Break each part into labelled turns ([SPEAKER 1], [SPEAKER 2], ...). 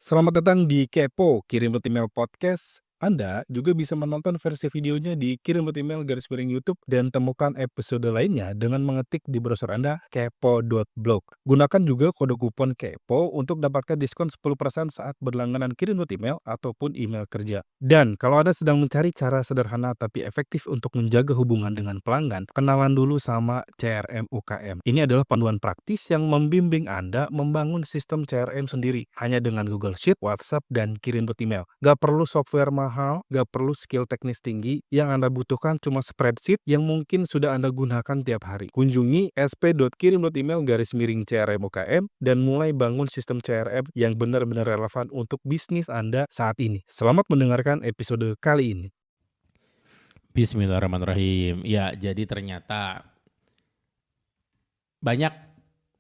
[SPEAKER 1] Selamat datang di Kepo, Kirim Rute Email Podcast. Anda juga bisa menonton versi videonya di Kirim Rute Email garis miring YouTube dan temukan episode lainnya dengan mengetik di browser Anda kepo.blog. Gunakan juga kode kupon Kepo untuk dapatkan diskon 10% saat berlangganan kirim Rute Email ataupun email kerja. Dan kalau Anda sedang mencari cara sederhana tapi efektif untuk menjaga hubungan dengan pelanggan, kenalan dulu sama CRM UKM. Ini adalah panduan praktis yang membimbing Anda membangun sistem CRM sendiri hanya dengan Google Sheet, WhatsApp, dan kirim Rute Email. Gak perlu software mahal, gak perlu skill teknis tinggi, yang Anda butuhkan cuma spreadsheet yang mungkin sudah Anda gunakan tiap hari. Kunjungi sp.kirim.email garis miring CRM UKM dan mulai bangun sistem CRM yang benar-benar relevan untuk bisnis Anda saat ini. Selamat mendengarkan episode kali ini.
[SPEAKER 2] Bismillahirrahmanirrahim. Ya, jadi ternyata banyak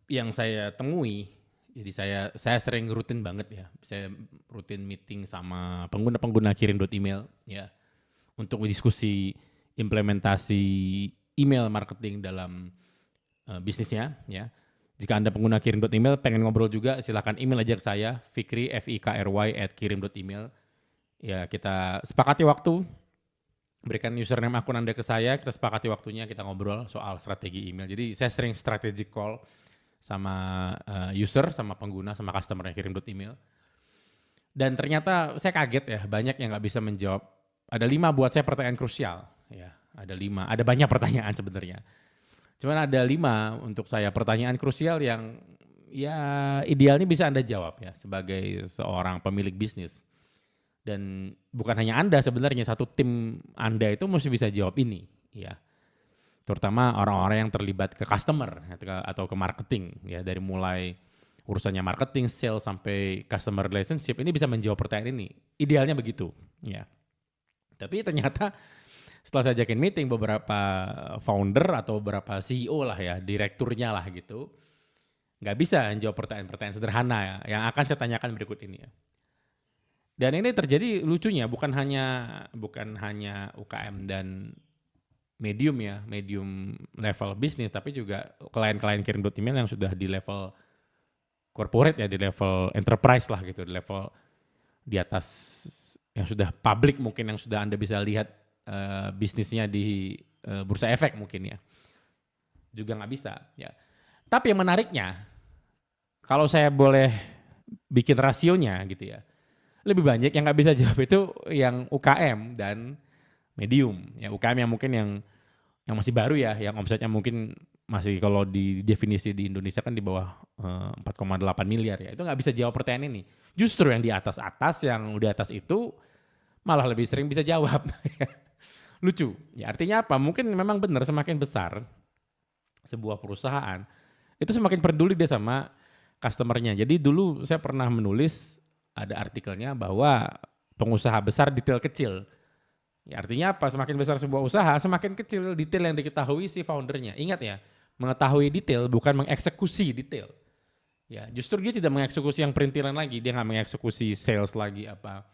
[SPEAKER 2] yang saya temui. Jadi saya sering rutin banget ya. Saya rutin meeting sama pengguna-pengguna kirim.email ya untuk diskusi implementasi email marketing dalam bisnisnya ya. Jika Anda pengguna kirim.email pengen ngobrol juga, silakan email aja ke saya fikry@kirim.email. Ya, kita sepakati waktu, berikan username akun Anda ke saya, kita sepakati waktunya, kita ngobrol soal strategi email. Jadi saya sering strategic call sama user, sama pengguna, sama customer yang kirim email. Dan ternyata saya kaget ya, banyak yang nggak bisa menjawab. Ada 5 buat saya pertanyaan krusial. Ya, ada 5. Ada banyak pertanyaan sebenarnya. Cuman ada 5 untuk saya pertanyaan krusial yang ya idealnya bisa Anda jawab ya sebagai seorang pemilik bisnis. Dan bukan hanya Anda sebenarnya, satu tim Anda itu mesti bisa jawab ini, ya. Terutama orang-orang yang terlibat ke customer atau ke marketing, ya, dari mulai urusannya marketing, sales sampai customer relationship ini bisa menjawab pertanyaan ini. Idealnya begitu, ya. Tapi ternyata setelah saya ajakin meeting beberapa founder atau beberapa CEO lah ya, direkturnya lah gitu, nggak bisa menjawab pertanyaan-pertanyaan sederhana ya, yang akan saya tanyakan berikut ini ya. Dan ini terjadi lucunya bukan hanya UKM dan medium ya, medium level bisnis, tapi juga klien-klien kirim email yang sudah di level corporate ya, di level enterprise lah gitu, di level di atas yang sudah publik mungkin, yang sudah Anda bisa lihat bisnisnya di bursa efek mungkin ya, juga nggak bisa ya. Tapi yang menariknya, kalau saya boleh bikin rasionya gitu ya, lebih banyak yang nggak bisa jawab itu yang UKM dan medium. Ya UKM yang mungkin yang masih baru ya, yang omsetnya mungkin masih kalau di definisi di Indonesia kan di bawah 4,8 miliar ya. Itu nggak bisa jawab pertanyaan ini. Justru yang di atas-atas, yang di atas itu malah lebih sering bisa jawab. Lucu. Ya artinya apa? Mungkin memang benar semakin besar sebuah perusahaan, itu semakin peduli dia sama customernya. Jadi dulu saya pernah menulis ada artikelnya bahwa pengusaha besar detail kecil. Ya, artinya apa? Semakin besar sebuah usaha, semakin kecil detail yang diketahui si foundernya. Ingat ya, mengetahui detail bukan mengeksekusi detail. Ya, justru dia tidak mengeksekusi yang perintilan lagi, dia nggak mengeksekusi sales lagi apa.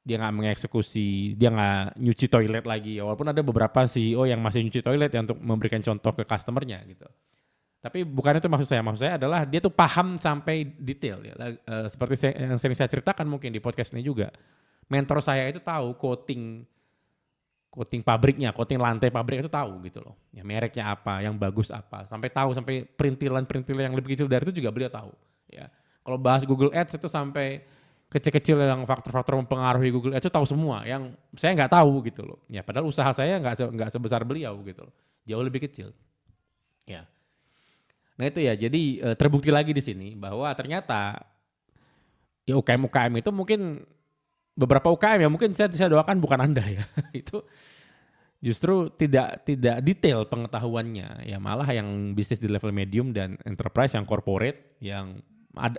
[SPEAKER 2] Dia nggak mengeksekusi, dia nggak nyuci toilet lagi. Walaupun ada beberapa CEO yang masih nyuci toilet ya untuk memberikan contoh ke customernya gitu. Tapi bukan itu maksud saya. Maksud saya adalah dia tuh paham sampai detail ya. Seperti yang sering saya ceritakan mungkin di podcast ini juga. Mentor saya itu tahu coating pabriknya, coating lantai pabrik itu tahu gitu loh. Ya mereknya apa, yang bagus apa, sampai tahu sampai perintilan-perintilan yang lebih kecil dari itu juga beliau tahu. Ya. Kalau bahas Google Ads itu sampai kecil-kecil yang faktor-faktor mempengaruhi Google Ads itu tahu semua, yang saya nggak tahu gitu loh. Ya padahal usaha saya nggak sebesar beliau gitu loh, jauh lebih kecil. Ya. Nah itu ya, jadi terbukti lagi di sini bahwa ternyata ya UKM-UKM itu mungkin beberapa UKM ya mungkin saya doakan bukan Anda ya. Itu justru tidak detail pengetahuannya. Ya malah yang bisnis di level medium dan enterprise yang corporate yang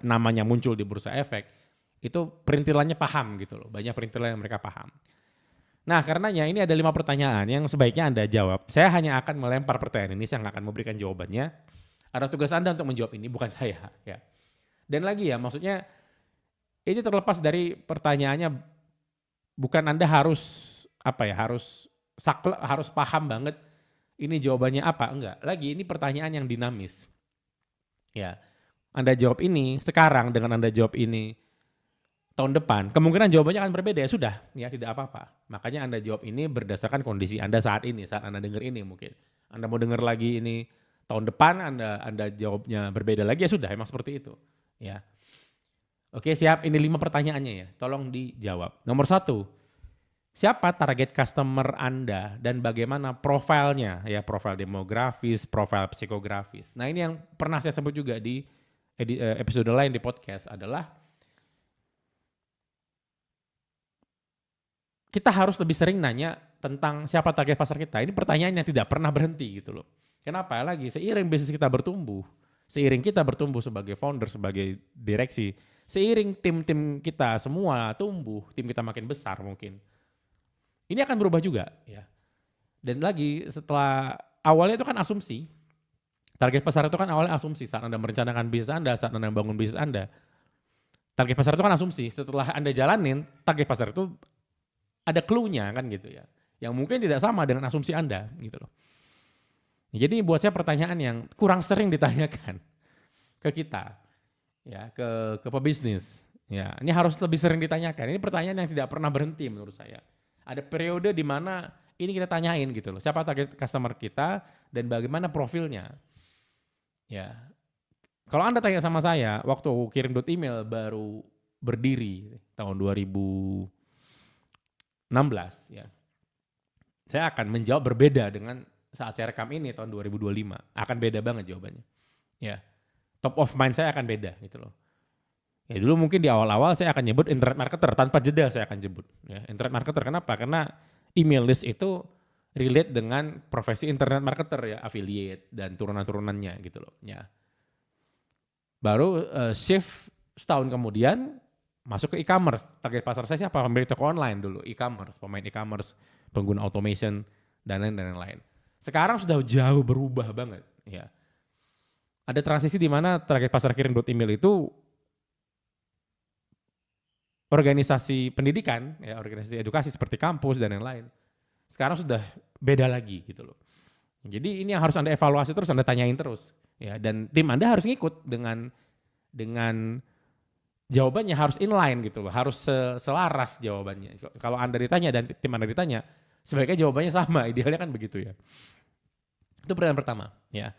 [SPEAKER 2] namanya muncul di bursa efek itu perintilannya paham gitu loh. Banyak perintilan yang mereka paham. Nah, karenanya ini ada 5 pertanyaan yang sebaiknya Anda jawab. Saya hanya akan melempar pertanyaan ini, saya nggak akan memberikan jawabannya. Ada tugas Anda untuk menjawab ini, bukan saya. Ya. Dan lagi ya, maksudnya ini terlepas dari pertanyaannya, bukan Anda harus harus paham banget ini jawabannya apa, enggak. Lagi ini pertanyaan yang dinamis. Ya. Anda jawab ini sekarang dengan Anda jawab ini tahun depan, kemungkinan jawabannya akan berbeda, ya sudah, ya tidak apa-apa. Makanya Anda jawab ini berdasarkan kondisi Anda saat ini, saat Anda dengar ini mungkin. Anda mau dengar lagi ini tahun depan, Anda jawabnya berbeda lagi, ya sudah, emang seperti itu. Ya. Oke, siap. Ini 5 pertanyaannya ya, tolong dijawab. Nomor 1, siapa target customer Anda dan bagaimana profilnya, ya profil demografis, profil psikografis. Nah ini yang pernah saya sebut juga di episode lain di podcast adalah kita harus lebih sering nanya tentang siapa target pasar kita. Ini pertanyaan yang tidak pernah berhenti gitu loh. Kenapa? Lagi seiring bisnis kita bertumbuh, seiring kita bertumbuh sebagai founder, sebagai direksi, seiring tim-tim kita semua tumbuh, tim kita makin besar mungkin. Ini akan berubah juga ya. Dan lagi setelah awalnya itu kan asumsi. Target pasar itu kan awalnya asumsi saat Anda merencanakan bisnis Anda, saat Anda bangun bisnis Anda. Target pasar itu kan asumsi. Setelah Anda jalanin, target pasar itu ada clue-nya kan gitu ya. Yang mungkin tidak sama dengan asumsi Anda gitu loh. Jadi buat saya pertanyaan yang kurang sering ditanyakan ke kita. Ya, ke pebisnis. Ya, ini harus lebih sering ditanyakan. Ini pertanyaan yang tidak pernah berhenti menurut saya. Ada periode di mana ini kita tanyain gitu loh. Siapa target customer kita dan bagaimana profilnya. Ya. Kalau Anda tanya sama saya, waktu kirim.email baru berdiri tahun 2016 ya. Saya akan menjawab berbeda dengan saat saya rekam ini tahun 2025. Akan beda banget jawabannya. Ya. Top of mind saya akan beda gitu loh. Ya dulu mungkin di awal-awal saya akan nyebut internet marketer, tanpa jeda saya akan nyebut. Ya, internet marketer kenapa? Karena email list itu relate dengan profesi internet marketer ya, affiliate dan turunan-turunannya gitu loh. Ya. Baru shift setahun kemudian masuk ke e-commerce. Target pasar saya siapa? Pemilik toko online dulu, e-commerce, pemain e-commerce, pengguna automation dan lain-lain. Sekarang sudah jauh berubah banget. Ya. Ada transisi di mana target pasar kirim.email itu organisasi pendidikan, ya, organisasi edukasi seperti kampus dan lain-lain. Sekarang sudah beda lagi gitu loh. Jadi ini yang harus Anda evaluasi terus, Anda tanyain terus. Ya, dan tim Anda harus ngikut dengan jawabannya harus inline gitu loh, harus selaras jawabannya. Kalau Anda ditanya dan tim Anda ditanya, sebaiknya jawabannya sama, idealnya kan begitu ya. Itu pertanyaan pertama, ya.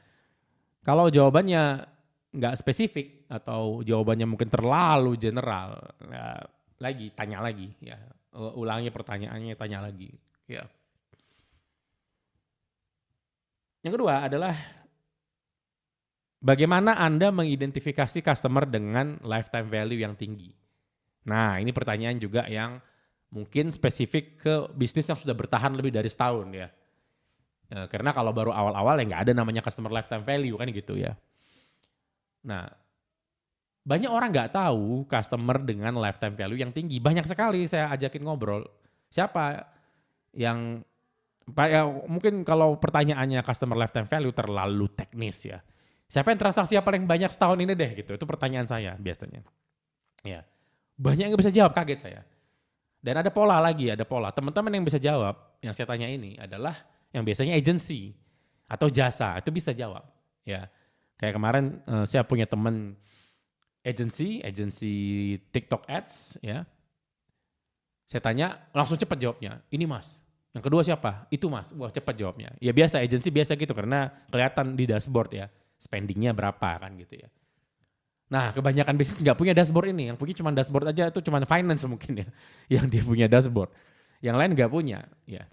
[SPEAKER 2] Kalau jawabannya nggak spesifik atau jawabannya mungkin terlalu general, ya, tanya lagi, ya. Ulangi pertanyaannya, tanya lagi, ya. Yang kedua adalah bagaimana Anda mengidentifikasi customer dengan lifetime value yang tinggi. Nah, ini pertanyaan juga yang mungkin spesifik ke bisnis yang sudah bertahan lebih dari setahun ya. Karena kalau baru awal-awal ya nggak ada namanya customer lifetime value kan gitu ya. Nah, banyak orang nggak tahu customer dengan lifetime value yang tinggi. Banyak sekali saya ajakin ngobrol. Siapa yang ya, mungkin kalau pertanyaannya customer lifetime value terlalu teknis ya. Siapa yang transaksi yang paling banyak setahun ini deh gitu. Itu pertanyaan saya biasanya. Ya. Banyak yang bisa jawab, kaget saya. Dan ada pola lagi, ada pola. Teman-teman yang bisa jawab, yang saya tanya ini adalah yang biasanya agency atau jasa, itu bisa jawab. Ya. Kayak kemarin saya punya teman agency TikTok Ads ya. Saya tanya, langsung cepat jawabnya. Ini Mas. Yang kedua siapa? Itu Mas. Wah, cepat jawabnya. Ya biasa, agency biasa gitu karena kelihatan di dashboard ya. Spendingnya berapa kan gitu ya. Nah, kebanyakan bisnis nggak punya dashboard ini. Yang punya cuma dashboard aja, itu cuma finance mungkin ya. Yang dia punya dashboard. Yang lain nggak punya. Ya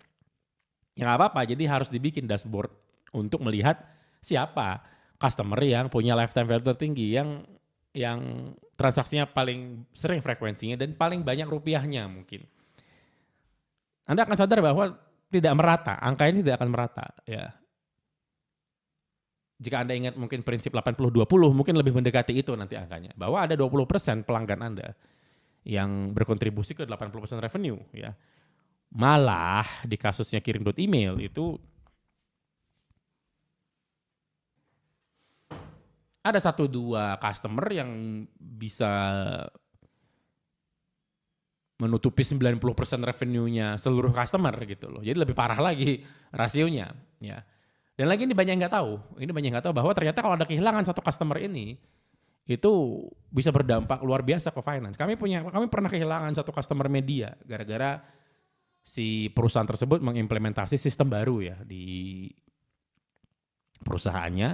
[SPEAKER 2] nggak apa-apa, jadi harus dibikin dashboard untuk melihat siapa customer yang punya lifetime value tertinggi, yang transaksinya paling sering frekuensinya dan paling banyak rupiahnya mungkin. Anda akan sadar bahwa tidak merata, angka ini tidak akan merata ya. Jika Anda ingat mungkin prinsip 80-20 mungkin lebih mendekati itu nanti angkanya. Bahwa ada 20% pelanggan Anda yang berkontribusi ke 80% revenue ya. Malah di kasusnya kirim.email itu ada 1-2 customer yang bisa menutupi 90% revenue-nya seluruh customer gitu loh. Jadi lebih parah lagi rasionya ya. Dan lagi ini banyak yang nggak tahu. Ini banyak yang nggak tahu bahwa ternyata kalau ada kehilangan satu customer ini itu bisa berdampak luar biasa ke finance. Kami pernah kehilangan satu customer media gara-gara si perusahaan tersebut mengimplementasi sistem baru ya di perusahaannya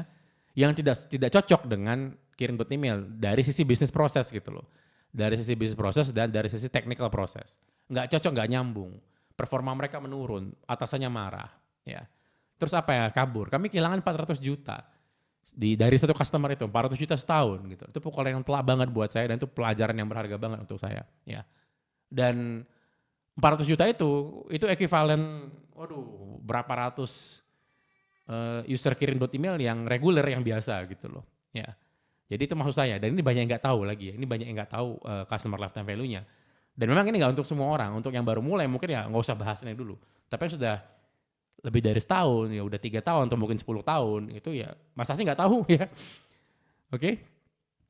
[SPEAKER 2] yang tidak cocok dengan kirim email dari sisi bisnis proses gitu loh. Dari sisi bisnis proses dan dari sisi technical proses. Nggak cocok, nggak nyambung. Performa mereka menurun, atasannya marah. Ya. Terus apa ya, kabur. Kami kehilangan 400 juta dari satu customer itu, 400 juta setahun gitu. Itu pukulan yang telak banget buat saya dan itu pelajaran yang berharga banget untuk saya. Ya. Dan 400 juta itu ekuivalen, waduh, berapa ratus user kirim email yang reguler yang biasa gitu loh. Ya. Jadi itu maksud saya, dan ini banyak yang nggak tahu lagi ya, ini banyak yang nggak tahu customer lifetime value-nya. Dan memang ini nggak untuk semua orang, untuk yang baru mulai mungkin ya nggak usah bahas ini dulu. Tapi yang sudah lebih dari setahun, ya udah 3 tahun atau mungkin 10 tahun, itu ya masa sih nggak tahu ya. Oke?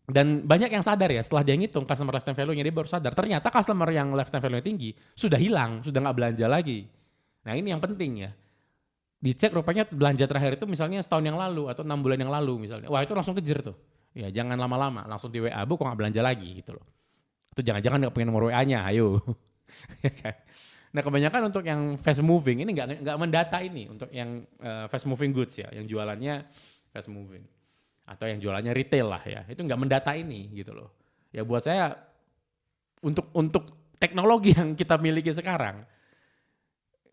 [SPEAKER 2] Dan banyak yang sadar ya, setelah dia ngitung customer lifetime value-nya, dia baru sadar, ternyata customer yang lifetime value-nya tinggi, sudah hilang, sudah nggak belanja lagi. Nah ini yang penting ya. Dicek rupanya belanja terakhir itu misalnya setahun yang lalu atau 6 bulan yang lalu misalnya. Wah itu langsung kejer tuh. Ya jangan lama-lama, langsung di WA, Bu kok nggak belanja lagi gitu loh. Itu jangan-jangan nggak pengen nomor WA-nya, ayo. Nah kebanyakan untuk yang fast moving ini nggak mendata ini, untuk yang fast moving goods ya, yang jualannya fast moving. Atau yang jualannya retail lah ya, itu nggak mendata ini gitu loh. Ya buat saya, untuk teknologi yang kita miliki sekarang,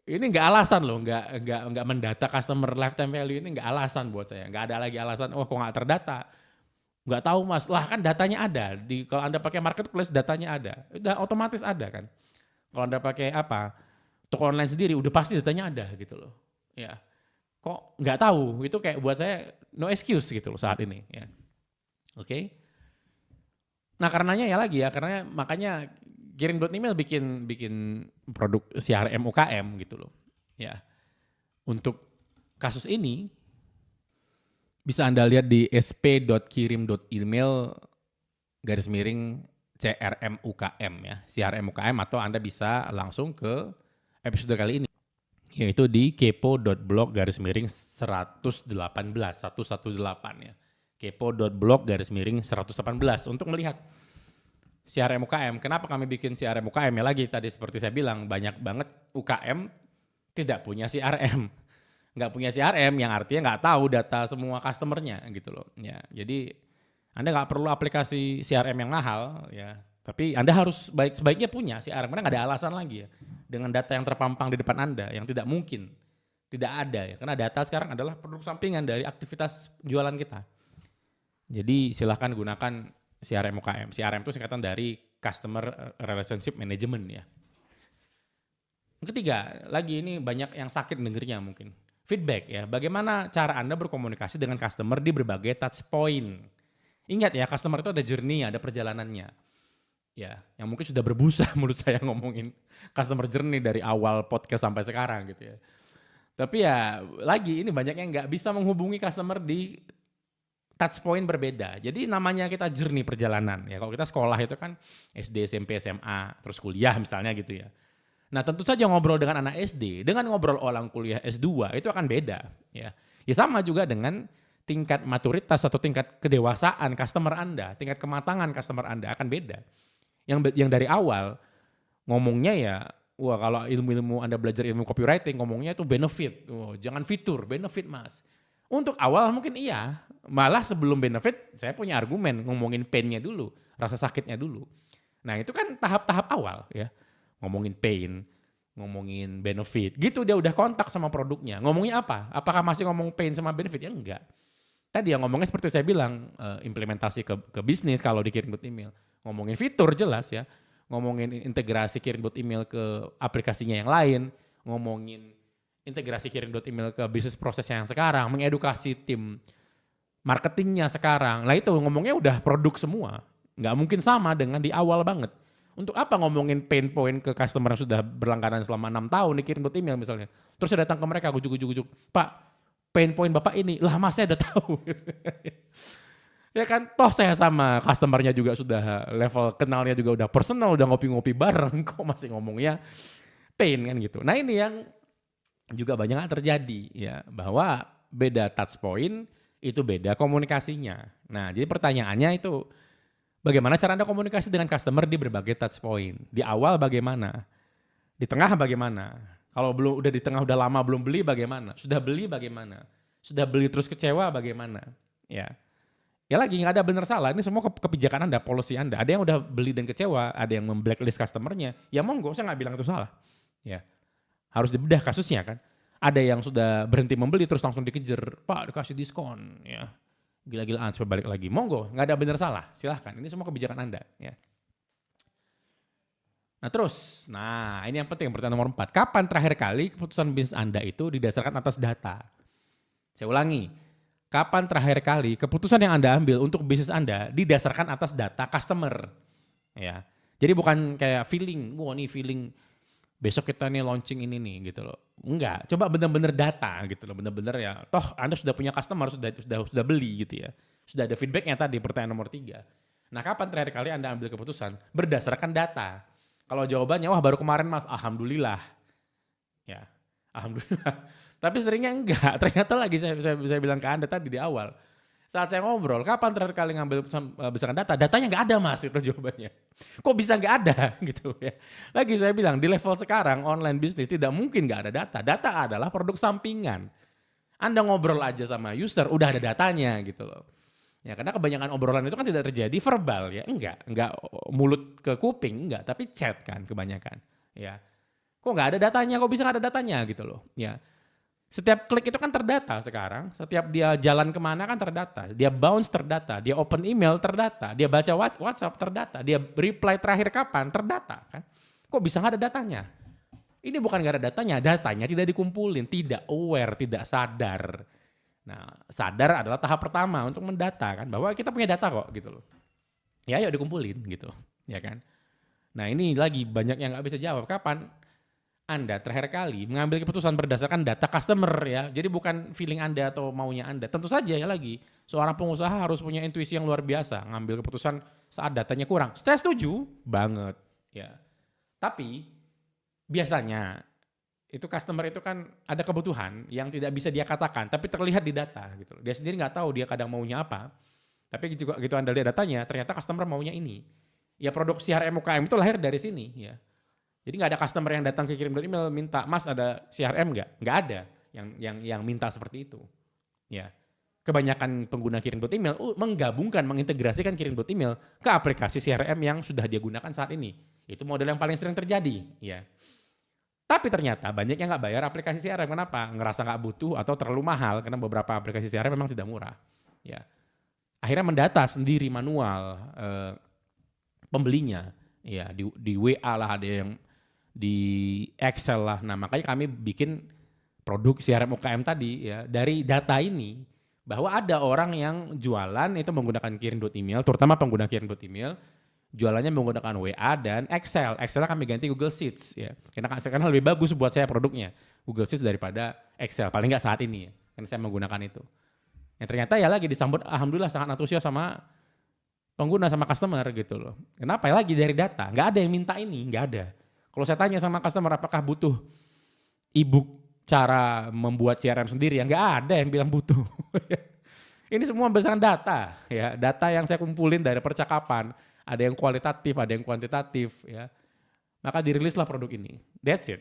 [SPEAKER 2] ini nggak alasan loh, nggak mendata customer lifetime value ini nggak alasan buat saya. Nggak ada lagi alasan, oh kok nggak terdata. Nggak tahu mas, lah kan datanya ada. Kalau Anda pakai marketplace datanya ada. Udah otomatis ada kan. Kalau Anda pakai toko online sendiri udah pasti datanya ada gitu loh. Ya. Kok nggak tahu, itu kayak buat saya no excuse gitu loh saat ini. Ya. Oke. Nah karenanya ya lagi ya, karena makanya kirim email bikin produk CRM UKM gitu loh. Ya. Untuk kasus ini, bisa Anda lihat di sp.kirim.email /CRM UKM ya, CRM UKM, atau Anda bisa langsung ke episode kali ini, yaitu di kepo.blog /118 ya, kepo.blog /118 untuk melihat CRM UKM. Kenapa kami bikin CRM UKM ya, lagi tadi seperti saya bilang banyak banget UKM tidak punya CRM. Nggak punya CRM yang artinya nggak tahu data semua customernya gitu loh. Ya, jadi Anda nggak perlu aplikasi CRM yang mahal ya, tapi Anda harus sebaiknya punya CRM karena nggak ada alasan lagi ya dengan data yang terpampang di depan Anda yang tidak mungkin tidak ada ya, karena data sekarang adalah produk sampingan dari aktivitas jualan kita. Jadi silahkan gunakan CRM UKM. CRM itu singkatan dari Customer Relationship Management ya. Yang ketiga, lagi ini banyak yang sakit dengernya mungkin. Feedback ya, bagaimana cara Anda berkomunikasi dengan customer di berbagai touch point. Ingat ya, customer itu ada journey, ada perjalanannya. Ya, yang mungkin sudah berbusa menurut saya ngomongin customer journey dari awal podcast sampai sekarang gitu ya. Tapi ya, lagi ini banyak yang nggak bisa menghubungi customer di touch point berbeda. Jadi namanya kita journey perjalanan. Ya, kalau kita sekolah itu kan SD, SMP, SMA, terus kuliah misalnya gitu ya. Nah tentu saja ngobrol dengan anak SD, dengan ngobrol orang kuliah S2 itu akan beda. Ya sama juga dengan tingkat maturitas atau tingkat kedewasaan customer Anda, tingkat kematangan customer Anda akan beda. Yang dari awal ngomongnya ya, wah kalau ilmu-ilmu Anda belajar ilmu copywriting ngomongnya itu benefit, jangan fitur, benefit mas. Untuk awal mungkin iya, malah sebelum benefit saya punya argumen ngomongin pain-nya dulu, rasa sakitnya dulu. Nah itu kan tahap-tahap awal ya. Ngomongin pain, ngomongin benefit, gitu dia udah kontak sama produknya. Ngomongnya apa? Apakah masih ngomong pain sama benefit? Ya enggak. Tadi yang ngomongnya seperti saya bilang, implementasi ke bisnis kalau dikirim email. Ngomongin fitur jelas ya, ngomongin integrasi kirim email ke aplikasinya yang lain, ngomongin integrasi kirim email ke bisnis prosesnya yang sekarang, mengedukasi tim marketingnya sekarang. Lah itu ngomongnya udah produk semua. Nggak mungkin sama dengan di awal banget. Untuk apa ngomongin pain point ke customer yang sudah berlangganan selama 6 tahun dikirim email misalnya. Terus saya datang ke mereka ujuk-ujuk, Pak, pain point Bapak ini. Lah mas saya udah tahu. Ya kan, toh saya sama customernya juga sudah level kenalnya juga udah personal, udah ngopi-ngopi bareng, kok masih ngomongnya pain kan gitu. Nah ini yang juga banyak terjadi ya, bahwa beda touch point, itu beda komunikasinya. Nah, jadi pertanyaannya itu bagaimana cara Anda komunikasi dengan customer di berbagai touch point? Di awal bagaimana? Di tengah bagaimana? Kalau belum udah di tengah udah lama belum beli bagaimana? Sudah beli bagaimana? Sudah beli terus kecewa bagaimana? Ya. Ya lagi nggak ada benar salah, ini semua kebijakan Anda, policy Anda. Ada yang udah beli dan kecewa, ada yang memblacklist customernya. Ya monggo, saya nggak bilang itu salah. Ya, harus dibedah kasusnya kan. Ada yang sudah berhenti membeli terus langsung dikejar, Pak dikasih diskon, ya gila-gilaan supaya balik lagi. Monggo, nggak ada benar salah, silahkan. Ini semua kebijakan Anda. Ya. Nah ini yang penting, pertanyaan nomor 4. Kapan terakhir kali keputusan bisnis Anda itu didasarkan atas data? Saya ulangi, kapan terakhir kali keputusan yang Anda ambil untuk bisnis Anda didasarkan atas data customer? Ya, jadi bukan kayak feeling, wah nih feeling besok kita nih launching ini nih gitu loh. Enggak, coba bener-bener data gitu loh, bener-bener ya. Toh Anda sudah punya customer, sudah beli gitu ya. Sudah ada feedbacknya tadi, pertanyaan nomor 3. Nah kapan terakhir kali Anda ambil keputusan? Berdasarkan data. Kalau jawabannya, wah baru kemarin mas, alhamdulillah. Ya, alhamdulillah. Tapi seringnya enggak, ternyata lagi saya bilang ke Anda tadi di awal. Saat saya ngobrol, kapan terakhir kali ngambil berdasarkan data? Datanya nggak ada mas, itu jawabannya. Kok bisa nggak ada gitu ya. Lagi saya bilang, di level sekarang online bisnis tidak mungkin nggak ada data. Data adalah produk sampingan. Anda ngobrol aja sama user, udah ada datanya gitu loh. Ya karena kebanyakan obrolan itu kan tidak terjadi verbal ya, enggak mulut ke kuping, enggak, tapi chat kan kebanyakan. Ya, kok nggak ada datanya, kok bisa nggak ada datanya gitu loh. Ya, setiap klik itu kan terdata sekarang, setiap dia jalan kemana kan terdata, dia bounce terdata, dia open email terdata, dia baca WhatsApp terdata, dia reply terakhir kapan terdata kan. Kok bisa nggak ada datanya? Ini bukan nggak ada datanya tidak dikumpulin, tidak aware, tidak sadar. Nah, sadar adalah tahap pertama untuk mendata kan, bahwa kita punya data kok gitu loh. Ya yuk dikumpulin gitu, ya kan. Nah ini lagi banyak yang nggak bisa jawab, kapan Anda terakhir kali mengambil keputusan berdasarkan data customer ya. Jadi bukan feeling Anda atau maunya Anda. Tentu saja ya lagi, seorang pengusaha harus punya intuisi yang luar biasa, ngambil keputusan saat datanya kurang. Saya setuju banget ya. Tapi biasanya itu customer itu kan ada kebutuhan yang tidak bisa dia katakan, tapi terlihat di data gitu. Dia sendiri nggak tahu dia kadang maunya apa. Tapi juga gitu Anda lihat datanya, ternyata customer maunya ini. Ya produk CRM UKM itu lahir dari sini ya. Jadi nggak ada customer yang datang ke kirim email minta, Mas ada CRM nggak? Nggak ada yang minta seperti itu. Ya, kebanyakan pengguna kirim email menggabungkan, mengintegrasikan kirim email ke aplikasi CRM yang sudah dia gunakan saat ini. Itu model yang paling sering terjadi. Ya. Tapi ternyata banyak yang nggak bayar aplikasi CRM. Kenapa? Ngerasa nggak butuh atau terlalu mahal karena beberapa aplikasi CRM memang tidak murah. Ya, akhirnya mendata sendiri manual pembelinya. Ya, di WA lah ada yang di Excel lah. Nah makanya kami bikin produk CRM UKM tadi ya dari data ini bahwa ada orang yang jualan itu menggunakan kirim email, terutama pengguna kirim email jualannya menggunakan WA dan Excel. Excel kami ganti Google Sheets ya. Karena lebih bagus buat saya produknya Google Sheets daripada Excel. Paling nggak saat ini ya, karena saya menggunakan itu. Yang ternyata ya lagi disambut alhamdulillah sangat antusias sama pengguna sama customer gitu loh. Kenapa? Ya lagi dari data. Nggak ada yang minta ini, nggak ada. Kalau saya tanya sama customer apakah butuh e-book cara membuat CRM sendiri, ya nggak ada yang bilang butuh. Ini semua berdasarkan data, ya data yang saya kumpulin dari percakapan. Ada yang kualitatif, ada yang kuantitatif, ya. Maka dirilislah produk ini. That's it.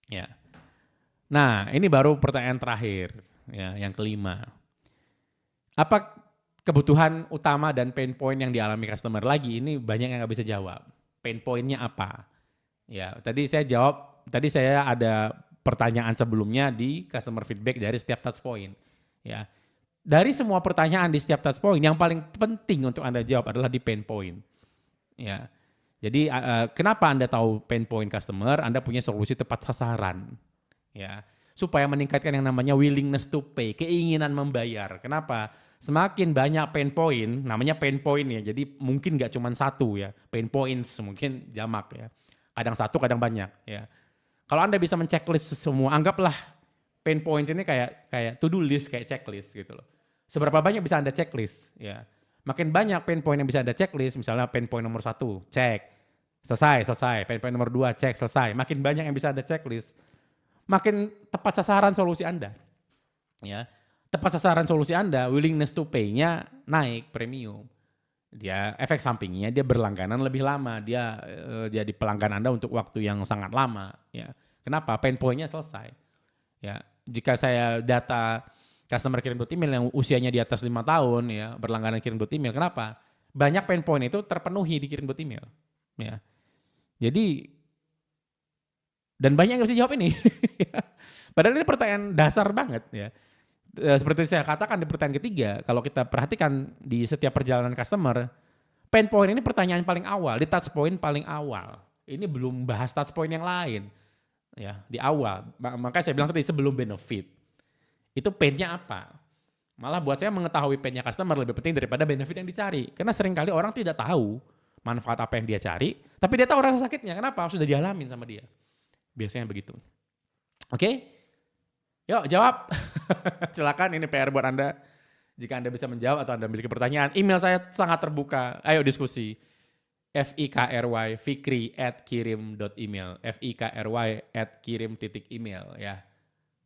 [SPEAKER 2] Ya. Nah, ini baru pertanyaan terakhir, ya, yang kelima. Apa kebutuhan utama dan pain point yang dialami customer? Lagi ini banyak yang nggak bisa jawab. Pain point-nya apa? Ya, tadi saya jawab. Tadi saya ada pertanyaan sebelumnya di customer feedback dari setiap touch point. Ya, dari semua pertanyaan di setiap touch point, yang paling penting untuk Anda jawab adalah di pain point. Ya, jadi kenapa Anda tahu pain point customer? Anda punya solusi tepat sasaran. Ya, supaya meningkatkan yang namanya willingness to pay, keinginan membayar. Kenapa? Semakin banyak pain point, namanya pain point ya. Jadi mungkin nggak cuma satu ya, pain points mungkin jamak ya. Kadang satu, kadang banyak ya. Kalau Anda bisa menceklis semua, anggaplah pain points ini kayak to do list, kayak checklist gitu loh. Seberapa banyak bisa Anda checklist ya. Makin banyak pain point yang bisa Anda checklist, misalnya pain point nomor 1, cek, selesai. Pain point nomor 2, cek, selesai. Makin banyak yang bisa Anda checklist, makin tepat sasaran solusi Anda. Ya. tepat sasaran solusi Anda, willingness to pay-nya naik, premium. Dia efek sampingnya dia berlangganan lebih lama, dia, jadi pelanggan Anda untuk waktu yang sangat lama, ya. Kenapa? Pain point-nya selesai, ya. Jika saya data customer kirim email yang usianya di atas 5 tahun ya, berlangganan kirim email, kenapa? Banyak pain point itu terpenuhi di kirim email, ya. Jadi dan banyak yang bisa jawab ini. Padahal ini pertanyaan dasar banget ya. Seperti saya katakan di pertanyaan ketiga, kalau kita perhatikan di setiap perjalanan customer, pain point ini pertanyaan paling awal, di touch point paling awal. Ini belum bahas touch point yang lain, ya di awal. Makanya saya bilang tadi sebelum benefit, itu pain-nya apa? Malah buat saya mengetahui pain-nya customer lebih penting daripada benefit yang dicari. Karena seringkali orang tidak tahu manfaat apa yang dia cari, tapi dia tahu rasa sakitnya. Kenapa? Sudah dialamin sama dia. Biasanya begitu. Oke? Yuk jawab. Silakan, ini PR buat Anda. Jika Anda bisa menjawab atau Anda memiliki pertanyaan, email saya sangat terbuka. Ayo diskusi. fikry@kirim.email. fikry@kirim.email ya.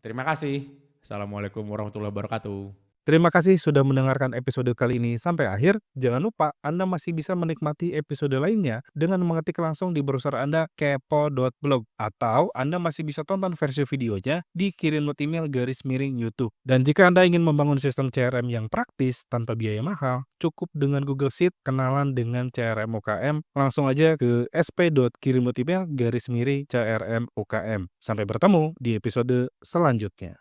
[SPEAKER 2] Terima kasih. Assalamualaikum warahmatullahi wabarakatuh.
[SPEAKER 1] Terima kasih sudah mendengarkan episode kali ini sampai akhir. Jangan lupa Anda masih bisa menikmati episode lainnya dengan mengetik langsung di browser Anda kepo.blog atau Anda masih bisa tonton versi videonya di kirim.email YouTube. Dan jika Anda ingin membangun sistem CRM yang praktis tanpa biaya mahal, cukup dengan Google Sheet kenalan dengan CRM UKM, langsung aja ke sp.kirim.email CRM UKM. Sampai bertemu di episode selanjutnya.